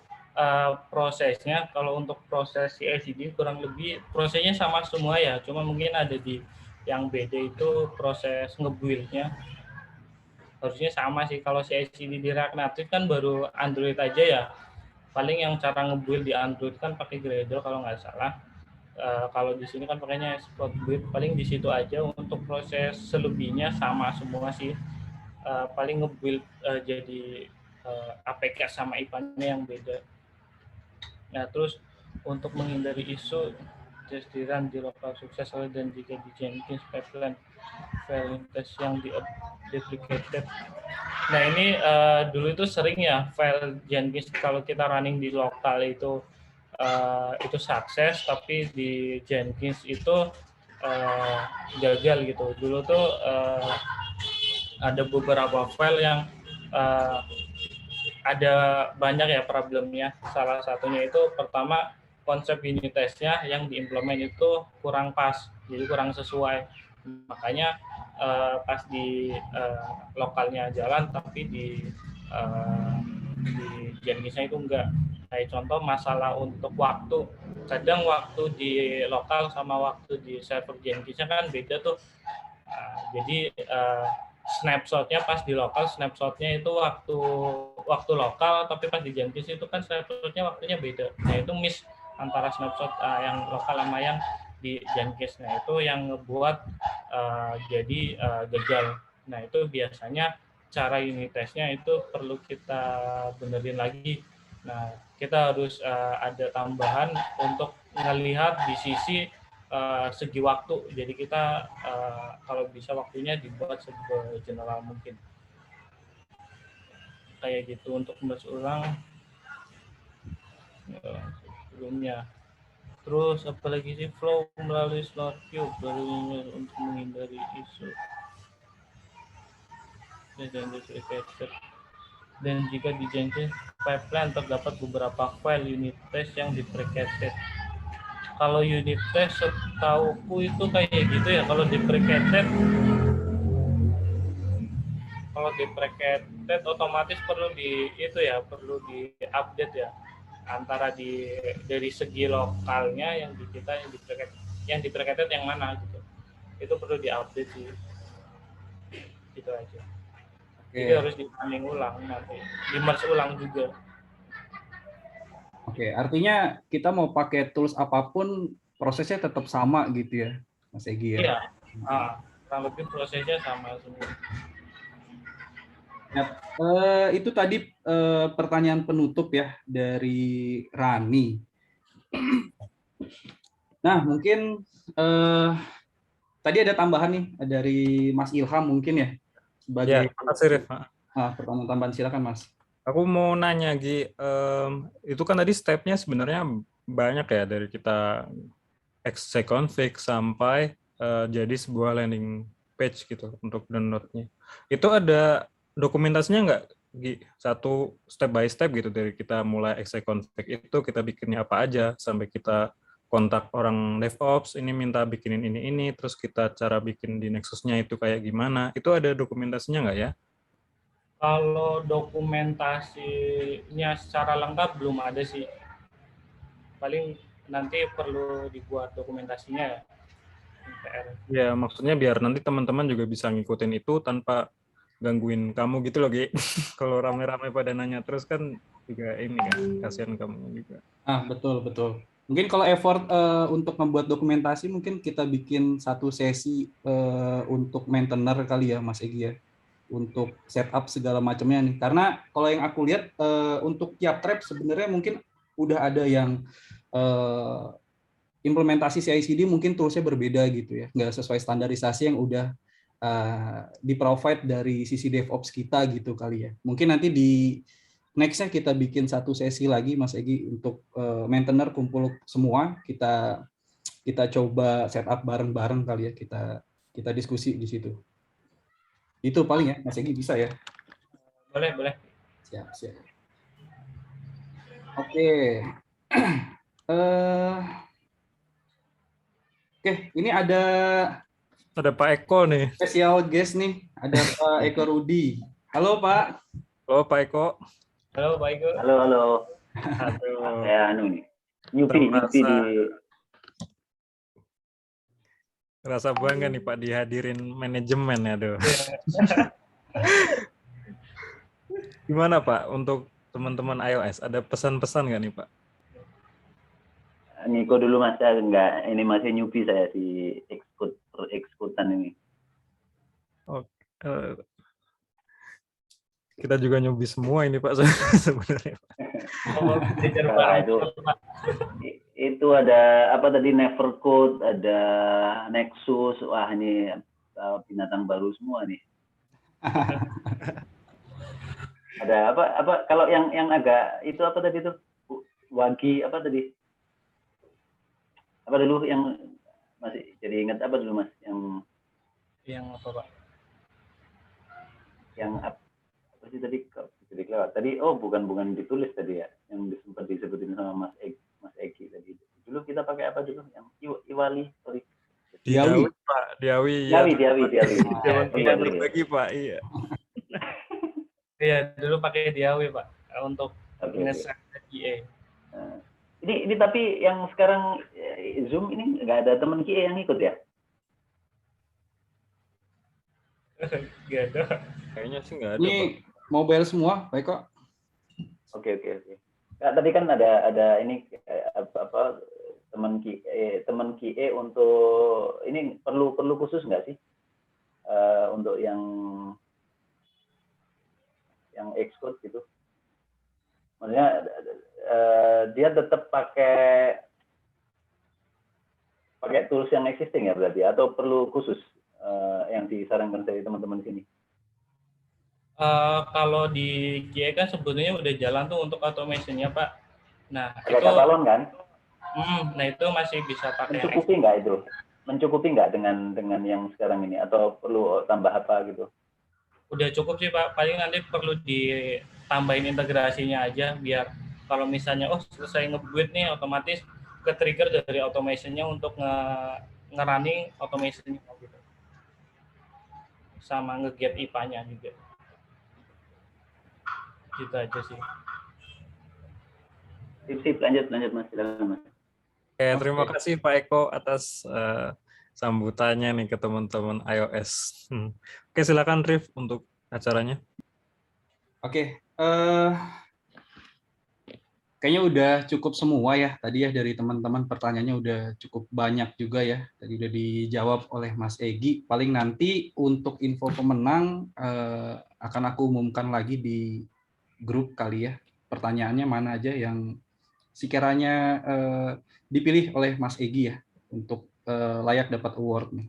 prosesnya, kalau untuk proses CI/CD kurang lebih prosesnya sama semua ya, cuma mungkin ada di yang beda itu proses nge-build-nya. Harusnya sama sih. Kalau CI/CD di React Native kan baru Android aja ya. Paling yang cara nge-build di Android kan pakai Gradle kalau nggak salah. Kalau di sini kan pakainya Spot Build, paling di situ aja. Untuk proses selebihnya sama semua sih. Paling nge-build jadi APK sama IPA-nya yang beda. Nah, terus untuk menghindari isu test di-run di lokal sukses dan jika di Jenkins pipeline file test yang deprecated. Nah, ini dulu itu sering ya file Jenkins kalau kita running di lokal itu sukses, tapi di Jenkins itu gagal gitu. Dulu tuh ada beberapa file yang ada banyak ya problemnya. Salah satunya itu pertama konsep unit testnya yang diimplement itu kurang pas, jadi kurang sesuai. Makanya pas di lokalnya jalan, tapi di Jenkinsnya itu enggak. Kayak contoh masalah untuk waktu, kadang waktu di lokal sama waktu di server Jenkinsnya kan beda tuh. Jadi snapshotnya pas di lokal, snapshotnya itu waktu lokal, tapi pas di Jenkins itu kan snapshotnya waktunya beda. Nah, itu miss antara snapshot yang lokal sama yang di Jenkins. Nah, itu yang ngebuat jadi gagal. Nah, itu biasanya cara unit testnya itu perlu kita benerin lagi. Nah, kita harus ada tambahan untuk melihat di sisi segi waktu. Jadi kita kalau bisa waktunya dibuat segeneral mungkin. Kayak gitu untuk merge ulang sebelumnya. Terus apalagi sih flow melalui SonarQube baru untuk menghindari isu dan jika di Jenkins pipeline terdapat beberapa file unit test yang deprecated. Kalau unit test setauku itu kayak gitu ya. Kalau deprecated otomatis perlu di update ya, antara dari segi lokalnya yang di kita yang deprecated yang mana gitu, itu perlu diupdate sih, gitu aja. Jadi harus di-running ulang nanti, di-merge ulang juga. Oke, artinya kita mau pakai tools apapun prosesnya tetap sama gitu ya, Mas Egy ya? Iya, kurang lebih prosesnya sama semua. Ya, itu tadi pertanyaan penutup ya dari Rani. Nah, mungkin tadi ada tambahan nih dari Mas Ilham mungkin ya sebagai Ya, makasih Rif. pertanyaan tambahan, silakan Mas. Aku mau nanya Gi, itu kan tadi stepnya sebenarnya banyak ya, dari kita exec config sampai jadi sebuah landing page gitu untuk downloadnya. Itu ada dokumentasinya nggak, Gi? Satu step by step gitu, dari kita mulai exec config itu kita bikinnya apa aja sampai kita kontak orang DevOps, ini minta bikinin ini, terus kita cara bikin di Nexus-nya itu kayak gimana? Itu ada dokumentasinya nggak ya? Kalau dokumentasinya secara lengkap belum ada sih. Paling nanti perlu dibuat dokumentasinya ya. PR. Ya, maksudnya biar nanti teman-teman juga bisa ngikutin itu tanpa gangguin kamu gitu loh, Gi. Kalau rame-rame pada nanya terus kan juga ini kan, kasihan kamu juga. Betul, betul. Mungkin kalau effort untuk membuat dokumentasi, mungkin kita bikin satu sesi untuk maintainer kali ya, Mas Egi ya. Untuk setup segala macamnya nih. Karena kalau yang aku lihat untuk tiap trap sebenarnya mungkin udah ada yang implementasi CI/CD mungkin toolsnya berbeda gitu ya, nggak sesuai standarisasi yang udah di-provide dari sisi DevOps kita gitu kali ya. Mungkin nanti di next-nya kita bikin satu sesi lagi Mas Egi untuk maintainer kumpul semua, kita coba setup bareng-bareng kali ya, kita diskusi di situ. Itu paling ya, Mas Egi bisa ya? Boleh. Siap. Oke. Oke, ini ada Pak Eko nih. special guest nih, ada Pak Eko Rudi. Halo Pak. Halo Pak Eko. Halo, Pak Iko. Halo. Aduh. Saya nih. Newbie di Rasa bangga nih Pak dihadirin manajemen ya, aduh. Gimana Pak untuk teman-teman iOS? Ada pesan-pesan nggak nih Pak? Niko dulu Mas, saya enggak, ini masih newbie saya di eksekutan ini. Kita juga nyobi semua ini Pak sebenarnya. Itu ada apa tadi, Nevercode, ada Nexus, wah ini binatang baru semua nih. Ada apa kalau yang agak itu apa tadi tuh, Wagi apa tadi? Apa dulu yang masih jadi ingat apa dulu Mas, Yang apa Pak? Yang apa sih tadi, jadi kelewat tadi, bukan ditulis tadi ya, yang sempat disebutin sama Mas Egi tadi. Dulu kita pakai apa dulu, yang Iwali, sorry, Diawi Pak, Diawi. Zaman lagi Pak, iya. Iya, dulu pakai Diawi Pak untuk nge-set QA. Ini tapi yang sekarang Zoom ini nggak ada teman QA yang ikut ya? Nggak ada. Kayaknya sih nggak ada. Ini Pak. Mobile semua, baik kok. Oke. Nah, tadi kan ada ini apa teman QA untuk ini perlu khusus nggak sih untuk yang Xcode gitu? Maksudnya dia tetap pakai tools yang existing ya berarti, atau perlu khusus yang disarankan dari teman-teman di sini? Kalau di QA kan sebetulnya udah jalan tuh untuk automation-nya Pak. Nah Pakai Catalan kan? Nah itu masih bisa pakai. Mencukupi nggak itu? Mencukupi nggak dengan yang sekarang ini, atau perlu tambah apa gitu? Udah cukup sih Pak. Paling nanti perlu ditambahin integrasinya aja, biar kalau misalnya selesai nge-build nih, otomatis ke-trigger dari automation-nya untuk nge-running automation-nya gitu. Sama nge-get IPA-nya juga. Gitu aja sih. Sip, lanjut Mas, silakan Mas. Oke, terima kasih Pak Eko atas sambutannya nih ke teman-teman iOS. Oke, silakan Rif untuk acaranya. Oke, kayaknya udah cukup semua ya tadi ya, dari teman-teman pertanyaannya udah cukup banyak juga ya. Tadi udah dijawab oleh Mas Egi. Paling nanti untuk info pemenang akan aku umumkan lagi di grup kali ya. Pertanyaannya mana aja yang sekiranya dipilih oleh Mas Egi ya untuk layak dapat award nih.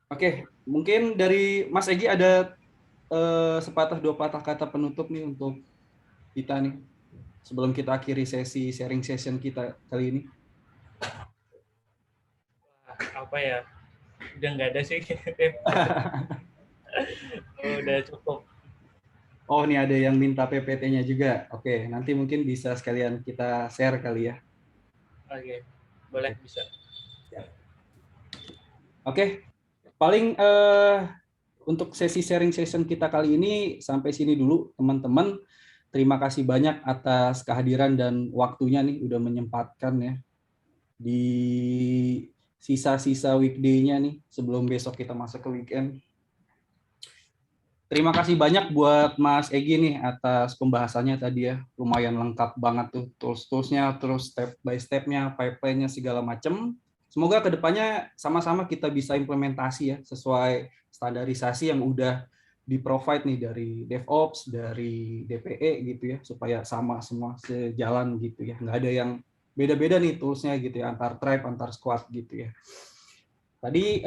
Oke, mungkin dari Mas Egi ada sepatah dua patah kata penutup nih untuk kita nih sebelum kita akhiri sesi sharing session kita kali ini. Apa ya? Udah nggak ada sih. Udah cukup. Oh, ini ada yang minta PPT-nya juga. Oke, nanti mungkin bisa sekalian kita share kali ya. Oke, boleh bisa. Oke, paling untuk sesi sharing session kita kali ini sampai sini dulu, teman-teman. Terima kasih banyak atas kehadiran dan waktunya nih udah menyempatkan ya di sisa-sisa weekday-nya nih sebelum besok kita masuk ke weekend. Terima kasih banyak buat Mas Egi nih atas pembahasannya tadi ya. Lumayan lengkap banget tuh tools-toolsnya, terus step by step-nya, pipeline-nya segala macam. Semoga kedepannya sama-sama kita bisa implementasi ya sesuai standarisasi yang udah di-provide nih dari DevOps, dari DPE gitu ya, supaya sama semua sejalan gitu ya. Nggak ada yang beda-beda nih tools-nya gitu ya, antar tribe, antar squad gitu ya. Tadi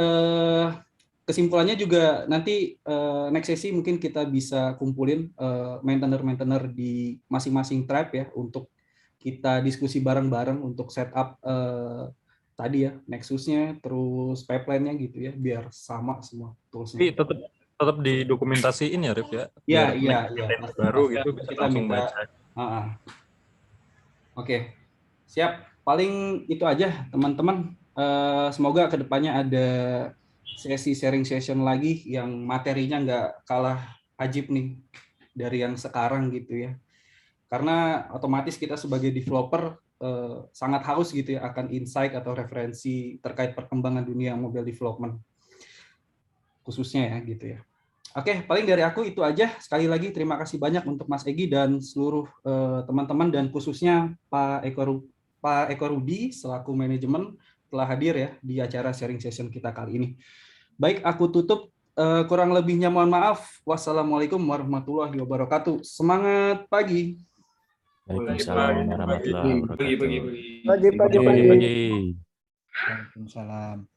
kesimpulannya juga nanti next sesi mungkin kita bisa kumpulin maintainer-maintainer di masing-masing tribe ya untuk kita diskusi bareng-bareng untuk setup tadi ya Nexus-nya terus pipeline-nya gitu ya biar sama semua Tapi tools-nya. tetap didokumentasiin ya, Rif ya. Iya, Biar iya, next iya. container baru gitu bisa Kita langsung minta. baca. Oke, siap. Paling itu aja teman-teman. Semoga kedepannya ada sesi sharing session lagi yang materinya nggak kalah ajib nih dari yang sekarang gitu ya. Karena otomatis kita sebagai developer sangat haus gitu ya akan insight atau referensi terkait perkembangan dunia mobile development khususnya ya gitu ya. Oke, paling dari aku itu aja. Sekali lagi terima kasih banyak untuk Mas Egi dan seluruh teman-teman dan khususnya Pak Eko Rudi selaku manajemen telah hadir ya di acara sharing session kita kali ini. Baik, aku tutup. Kurang lebihnya mohon maaf. Wassalamualaikum warahmatullahi wabarakatuh. Semangat pagi. Waalaikumsalam warahmatullahi wabarakatuh. Pagi. Pagi. Waalaikumsalam.